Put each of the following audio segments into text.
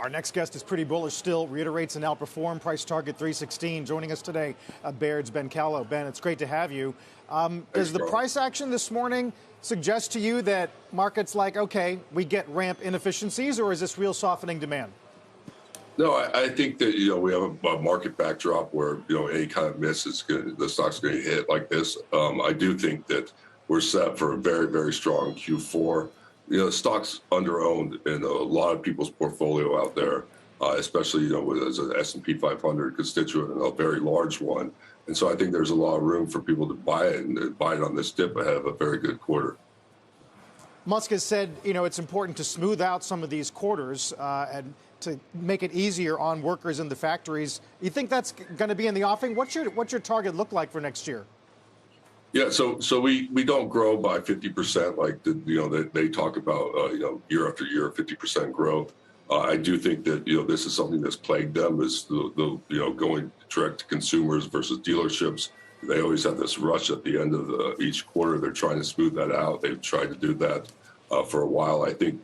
Our next guest is pretty bullish still, reiterates an outperform, price target 316. Joining us today, Baird's Ben Callow. Ben, it's great to have you. Does the price action this morning suggest to you that markets like, okay, we get ramp inefficiencies, or is this real softening demand? No, I think that, we have a market backdrop where, any kind of miss is the stock's going to hit like this. I do think that we're set for a very, very strong Q4. The stock's underowned in a lot of people's portfolio out there, especially, as an S&P 500 constituent and a very large one. And so I think there's a lot of room for people to buy it and buy it on this dip ahead of a very good quarter. Musk has said, it's important to smooth out some of these quarters and to make it easier on workers in the factories. You think that's going to be in the offing? What's your target look like for next year? Yeah, so we don't grow by 50% like they talk about year after year 50% growth. I do think that this is something that's plagued them is the going direct to consumers versus dealerships. They always have this rush at the end of each quarter. They're trying to smooth that out. They've tried to do that for a while. I think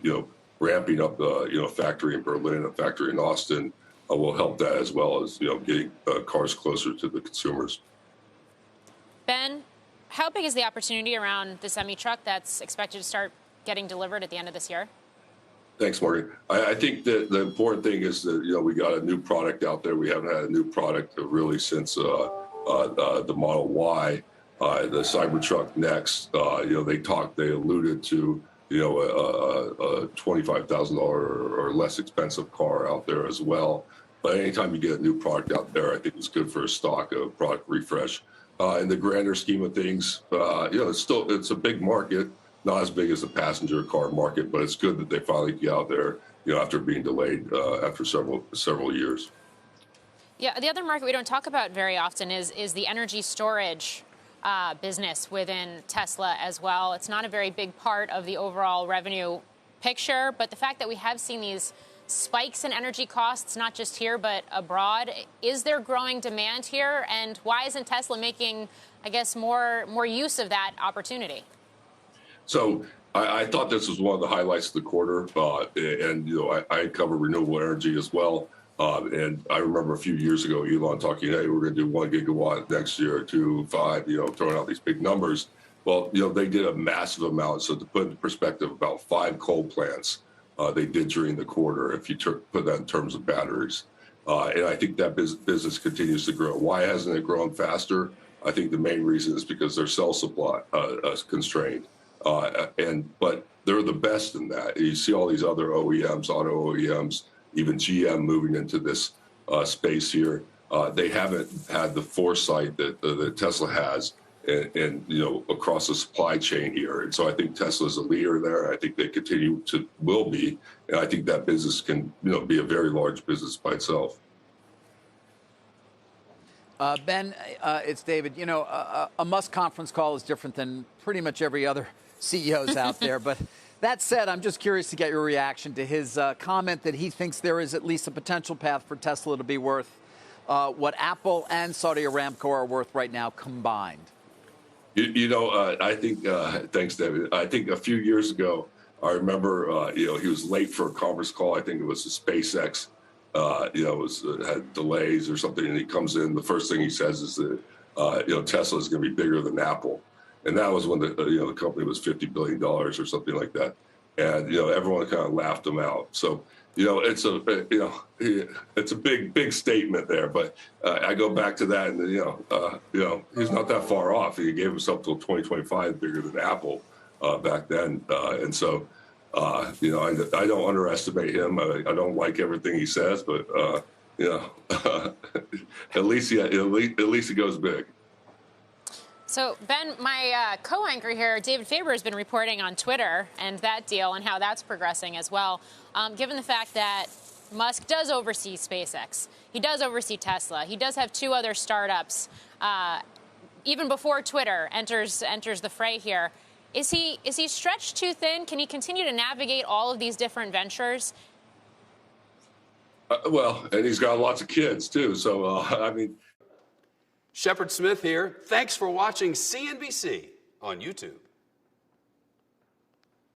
ramping up the factory in Berlin, a factory in Austin will help that, as well as getting cars closer to the consumers. Ben, how big is the opportunity around the semi-truck that's expected to start getting delivered at the end of this year? Thanks, Morgan. I think that the important thing is that, we got a new product out there. We haven't had a new product really since the Model Y, the Cybertruck next. They alluded to, a $25,000 or less expensive car out there as well. But anytime you get a new product out there, I think it's good for a stock, a product refresh. In the grander scheme of things, it's a big market, not as big as the passenger car market, but it's good that they finally get out there, after being delayed after several years. Yeah, the other market we don't talk about very often is the energy storage business within Tesla as well. It's not a very big part of the overall revenue picture, but the fact that we have seen these spikes in energy costs, not just here, but abroad, is there growing demand here? And why isn't Tesla making, I guess, more use of that opportunity? So I thought this was one of the highlights of the quarter. And, I cover renewable energy as well. And I remember a few years ago, Elon talking, hey, we're going to do 1 gigawatt next year, 2, 5, throwing out these big numbers. Well, they did a massive amount. So to put into perspective, about 5 coal plants they did during the quarter, if you put that in terms of batteries. And I think that business continues to grow. Why hasn't it grown faster? I think the main reason is because their cell supply is constrained. But they're the best in that. You see all these other OEMs, auto OEMs, even GM moving into this space here. They haven't had the foresight that Tesla has and across the supply chain here. And so I think Tesla's a leader there. I think they will be. And I think that business can, be a very large business by itself. Ben, it's David. A Musk conference call is different than pretty much every other CEO's out there. But that said, I'm just curious to get your reaction to his comment that he thinks there is at least a potential path for Tesla to be worth what Apple and Saudi Aramco are worth right now combined. I think, thanks, David. I think a few years ago, I remember, he was late for a conference call. I think it was a SpaceX, had delays or something. And he comes in, the first thing he says is that, Tesla is going to be bigger than Apple. And that was when the company was $50 billion or something like that. And, everyone kind of laughed him out. So, it's a big statement there. But I go back to that, and he's not that far off. He gave himself till 2025 bigger than Apple back then, and so I don't underestimate him. I don't like everything he says, but at least he goes big. So, Ben, my co-anchor here, David Faber, has been reporting on Twitter and that deal and how that's progressing as well. Given the fact that Musk does oversee SpaceX, he does oversee Tesla, he does have 2 other startups, even before Twitter enters the fray here. Is he stretched too thin? Can he continue to navigate all of these different ventures? Well, and he's got lots of kids, too. So, Shepard Smith here. Thanks for watching CNBC on YouTube.